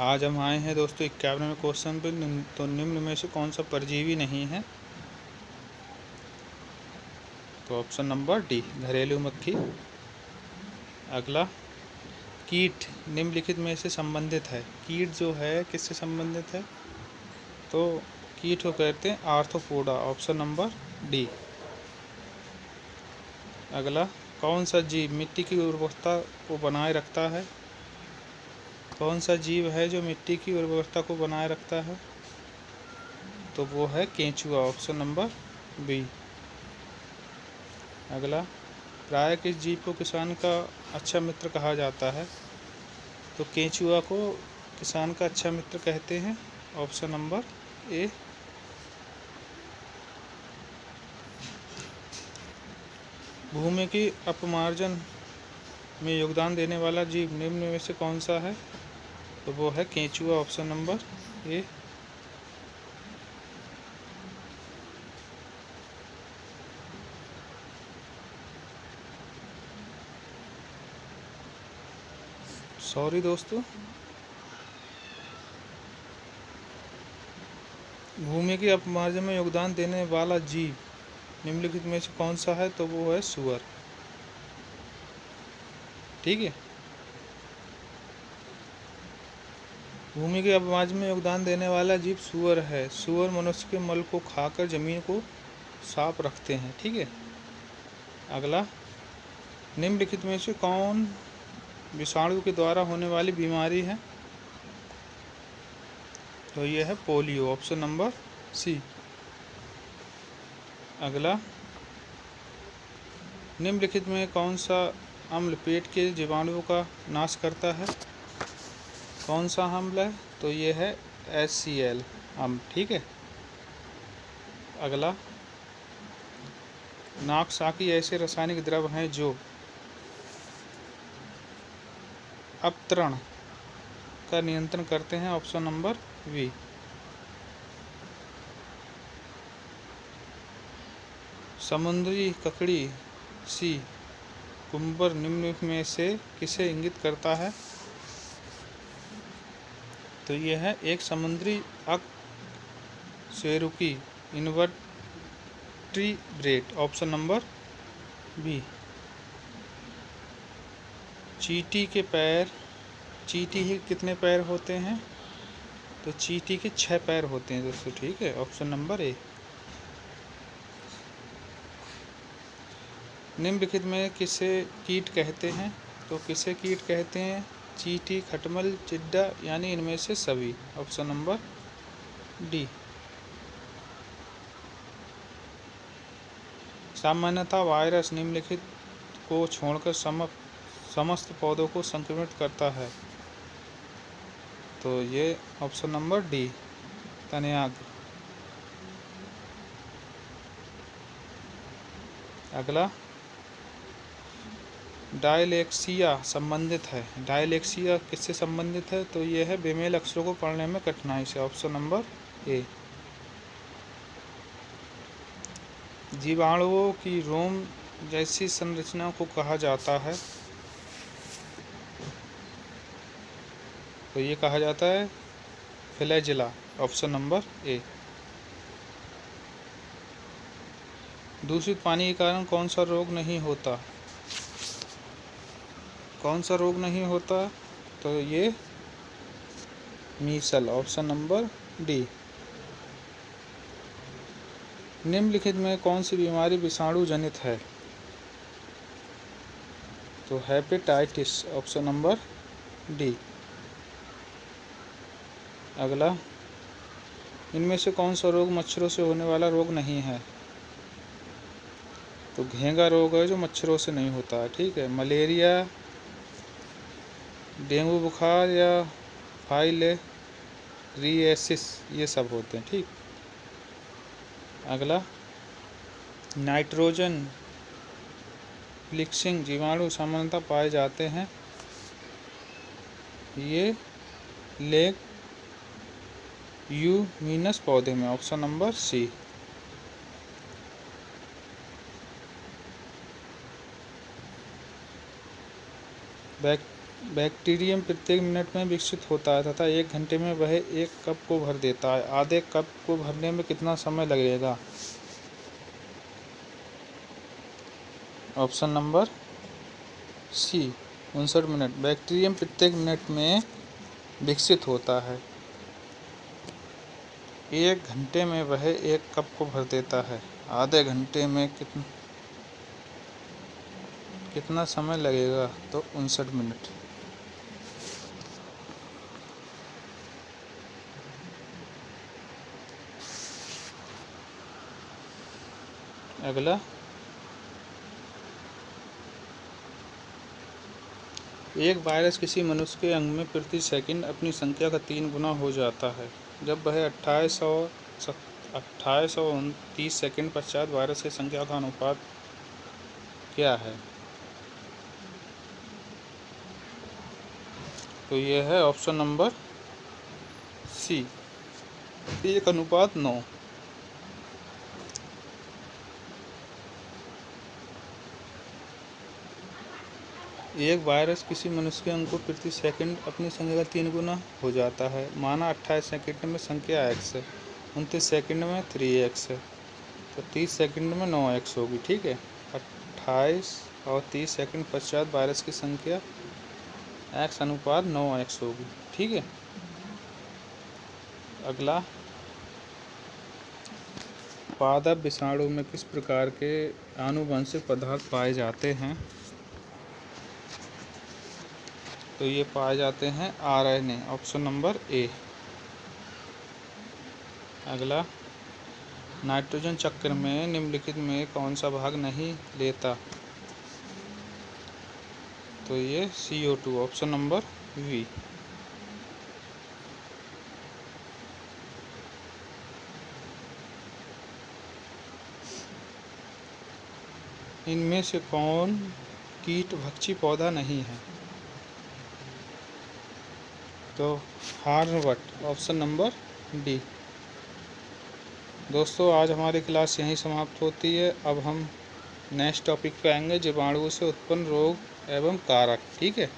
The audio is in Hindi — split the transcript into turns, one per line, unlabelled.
आज हम आए हैं दोस्तों 51वें क्वेश्चन पे। तो निम्न में से कौन सा परजीवी नहीं है? तो ऑप्शन नंबर डी, घरेलू मक्खी। अगला, कीट निम्नलिखित में से संबंधित है। कीट जो है किससे संबंधित है? तो कीट को कहते हैं आर्थ्रोपोडा, ऑप्शन नंबर डी। अगला, कौन सा जीव मिट्टी की उर्वरता को बनाए रखता है? कौन सा जीव है जो मिट्टी की उर्वरता को बनाए रखता है? तो वो है केंचुआ, ऑप्शन नंबर बी। अगला, प्राय किस जीव को किसान का अच्छा मित्र कहा जाता है? तो केंचुआ को किसान का अच्छा मित्र कहते हैं, ऑप्शन नंबर ए। भूमि की अपमार्जन में योगदान देने वाला जीव निम्न में से कौन सा है? तो वो है केंचुआ, ऑप्शन नंबर ए। सॉरी दोस्तों, भूमि की अपमार्जन में योगदान देने वाला जीव निम्नलिखित में से कौन सा है? तो वो है सुअर। ठीक है, भूमि के अपमार्जन में योगदान देने वाला जीव सुअर है। सुअर मनुष्य के मल को खाकर जमीन को साफ रखते हैं। ठीक है। अगला, निम्नलिखित में से कौन विषाणु के द्वारा होने वाली बीमारी है? तो यह है पोलियो, ऑप्शन नंबर सी। अगला, निम्नलिखित में कौन सा अम्ल पेट के जीवाणुओं का नाश करता है? कौन सा अम्ल है? तो यह है HCl अम्ल। ठीक है। अगला, नाकसाकी ऐसे रासायनिक द्रव हैं जो अपतरण का नियंत्रण करते हैं, ऑप्शन नंबर बी। समुद्री ककड़ी सी कुम्बर निम्न में से किसे इंगित करता है? तो यह है एक समुद्री अकशेरुकी इनवर्टिब्रेट, ऑप्शन नंबर बी। चींटी के कितने पैर होते हैं? तो चींटी के 6 पैर होते हैं दोस्तों। ठीक है, ऑप्शन नंबर ए। निम्नलिखित में किसे कीट कहते हैं? तो किसे कीट कहते हैं? चींटी, खटमल, चिड्डा, यानी इनमें से सभी, ऑप्शन नंबर डी। सामान्यतः वायरस निम्नलिखित को छोड़कर समस्त पौधों को संक्रमित करता है। तो ये ऑप्शन नंबर डी, तन्याग। अगला, डायलेक्सिया संबंधित है। डायलेक्सिया किससे संबंधित है? तो यह है बेमेल अक्षरों को पढ़ने में कठिनाई से, ऑप्शन नंबर ए। जीवाणुओं की रोम जैसी संरचना को कहा जाता है? तो ये कहा जाता है फ्लैजेला, ऑप्शन नंबर ए। दूषित पानी के कारण कौन सा रोग नहीं होता? कौन सा रोग नहीं होता? तो ये मीसल, ऑप्शन नंबर डी। निम्नलिखित में कौन सी बीमारी विषाणु जनित है? तो हेपेटाइटिस, ऑप्शन नंबर डी। अगला, इनमें से कौन सा रोग मच्छरों से होने वाला रोग नहीं है? तो घेंगा रोग है जो मच्छरों से नहीं होता है। ठीक है। मलेरिया, डेंगू बुखार या फाइलेरियासिस, ये सब होते हैं। ठीक। अगला, नाइट्रोजन फिक्सिंग जीवाणु सामान्यतः पाए जाते हैं। ये लेग्यूमिनस पौधे में, ऑप्शन नंबर सी। बैक्टीरियम प्रत्येक मिनट में विकसित होता है तथा 1 घंटे में वह 1 कप को भर देता है। आधे कप को भरने में कितना समय लगेगा? Option number C 59 minute. Bacterium प्रत्येक मिनट में विकसित होता है, 1 घंटे में वह 1 कप को भर देता है। आधे घंटे में कितना समय लगेगा? तो 59 मिनट। अगला, एक वायरस किसी मनुष्य के अंग में प्रति सेकंड अपनी संख्या का 3 गुना हो जाता है। जब वह 2829 सेकंड पश्चात वायरस की संख्या का अनुपात क्या है? तो यह है ऑप्शन नंबर सी 1:9। एक वायरस किसी मनुष्य के अंग को प्रति सेकंड अपनी संख्या का 3 गुना हो जाता है। माना 28 सेकंड में संख्या x है, 29 सेकंड में 3x है, तो 30 सेकंड में 9x होगी। ठीक है, 28 और 30 सेकंड पश्चात वायरस की संख्या x अनुपात 9x होगी। ठीक है। अगला, पादप विषाणु में किस प्रकार के आनुवंशिक पदार्थ पाए जाते हैं? तो ये पाए जाते हैं RNA, ऑप्शन नंबर ए। अगला, नाइट्रोजन चक्र में निम्नलिखित में कौन सा भाग नहीं लेता? तो ये CO2, ऑप्शन नंबर बी। इनमें से कौन कीट भक्षी पौधा नहीं है? तो हार्नवट, ऑप्शन नंबर डी। दोस्तों, आज हमारी क्लास यहीं समाप्त होती है। अब हम नेक्स्ट टॉपिक पे आएंगे, जीवाणुओं से उत्पन्न रोग एवं कारक। ठीक है।